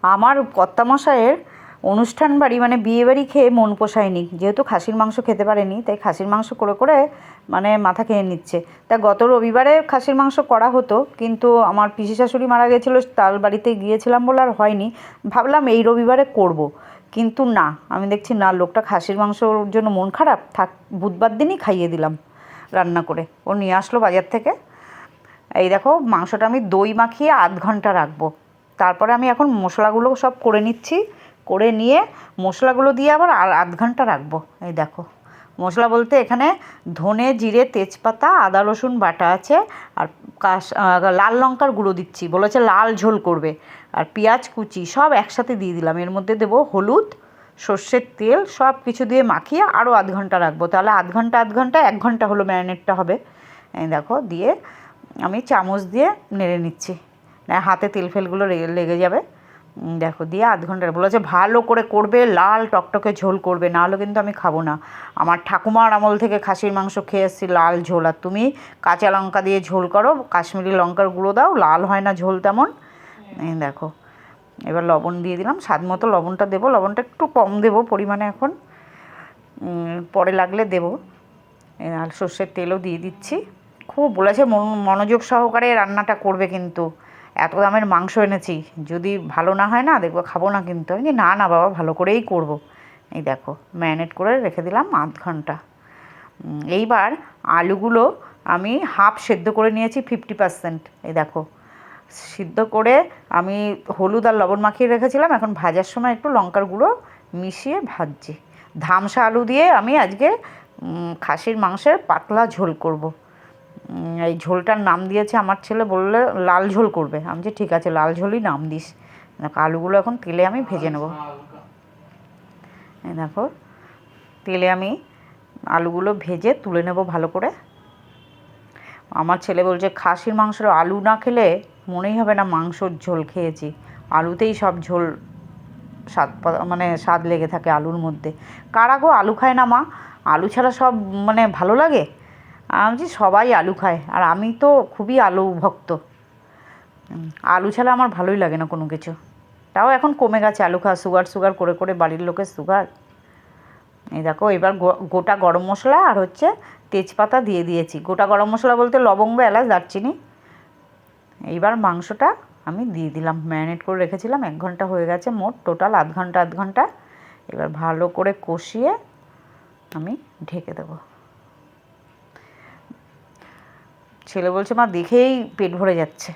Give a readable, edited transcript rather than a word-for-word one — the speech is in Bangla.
আমার কর্তামশাইয়ের অনুষ্ঠান বাড়ি মানে বিয়ে বাড়ি খেয়ে মন পোষায়নি, যেহেতু খাসির মাংস খেতে পারেনি তাই খাসির মাংস করে করে মানে মাথা খেয়ে নিচ্ছে। তা গত রবিবারে খাসির মাংস করা হতো, কিন্তু আমার পিসি শাশুড়ি মারা গেছিলো, তার বাড়িতে গিয়েছিলাম বলে আর হয়নি। ভাবলাম এই রবিবারে করব, কিন্তু না, আমি দেখছি না, লোকটা খাসির মাংসর জন্য মন খারাপ, থাক বুধবার দিনই খাইয়ে দিলাম রান্না করে। ও নিয়ে আসলো বাজার থেকে। এই দেখো, মাংসটা আমি দই মাখিয়ে আধ ঘন্টা রাখবো। তারপরে আমি এখন মশলাগুলো সব করে নিচ্ছি, করে নিয়ে মশলাগুলো দিয়ে আবার আধ ঘন্টা রাখবো। এই দেখো, মশলা বলতে এখানে ধনে, জিরে, তেজপাতা, আদা রসুন বাটা আছে, আর লাল লঙ্কার গুঁড়ো দিচ্ছি, বলেছে লাল ঝোল করবে, আর পেঁয়াজ কুচি সব একসাথে দিয়ে দিলাম। এর মধ্যে দেবো হলুদ, সর্ষের তেল, সব কিছু দিয়ে মাখিয়ে আরও আধ ঘন্টা রাখবো। তাহলে আধ ঘন্টা 1 ঘন্টা হলো ম্যারিনেটটা হবে। এই দেখো, দিয়ে আমি চামচ দিয়ে নেড়ে নিচ্ছি, না হাতে তেল ফেলগুলো লেগে যাবে। দেখো, দিয়ে আধ ঘন্টা বলেছে ভালো করে করবে, লাল টকটকে ঝোল করবে, নাহলে কিন্তু আমি খাবো না। আমার ঠাকুমার আমল থেকে খাসির মাংস খেয়ে এসেছি লাল ঝোল, আর তুমি কাঁচা লঙ্কা দিয়ে ঝোল করো, কাশ্মীরি লঙ্কার গুঁড়ো দাও, লাল হয় না ঝোল তেমন। এই দেখো, এবার লবণ দিয়ে দিলাম, স্বাদ মতো লবণটা দেবো, লবণটা একটু কম দেবো পরিমাণে এখন, পরে লাগলে দেবো। আর সর্ষের তেলও দিয়ে দিচ্ছি। খুব বলেছে মনোযোগ সহকারে রান্নাটা করবে, কিন্তু এত দামের মাংস এনেছি, যদি ভালো না হয় না দেখবো খাবো না কিন্তু। আমি না না বাবা, ভালো করেই করব। এই দেখো, ম্যারিনেট করে রেখে দিলাম আধ ঘন্টা। এইবার আলুগুলো আমি হাফ সেদ্ধ করে নিয়েছি, 50%। এই দেখো, সিদ্ধ করে আমি হলুদ আর লবণ মাখিয়ে রেখেছিলাম, এখন ভাজার সময় একটু লঙ্কার গুঁড়ো মিশিয়ে ভাজছি। ধামসা আলু দিয়ে আমি আজকে খাসির মাংসের পাতলা ঝোল করব। এই ঝোলটার নাম দিয়েছে আমার ছেলে, বললে লাল ঝোল করবে। আমি যে ঠিক আছে, লাল ঝোলই নাম দিস। আলুগুলো এখন তেলে আমি ভেজে নেব। এই দেখো, তেলে আমি আলুগুলো ভেজে তুলে নেব ভালো করে। আমার ছেলে বলছে খাসির মাংসের আলু না খেলে মনেই হবে না মাংসর ঝোল খেয়েছি, আলুতেই সব ঝোল মানে স্বাদ লেগে থাকে আলুর মধ্যে। কারা গো আলু খায় না মা? আলু ছাড়া সব মানে ভালো লাগে? আমি যে সবাই আলু খায়, আর আমি তো খুবই আলু ভক্ত। আলু ছাড়া আমার ভালোই লাগে না কোনো কিছু। তাও এখন কমে গেছে আলু খাওয়া, সুগার করে করে বাড়ির লোকের সুগার। এই দেখো, এবার গোটা গরম মশলা আর হচ্ছে তেজপাতা দিয়ে দিয়েছি। গোটা গরম মশলা বলতে লবঙ্গ, এলাচ, দারচিনি। এইবার মাংসটা আমি দিয়ে দিলাম, ম্যারিনেট করে রেখেছিলাম, 1 ঘন্টা হয়ে গেছে, মোট টোটাল আধ ঘন্টা। এবার ভালো করে কষিয়ে আমি ঢেকে দেবো। ছেলে বলছে মা দেখেই পেট ভরে যাচ্ছে।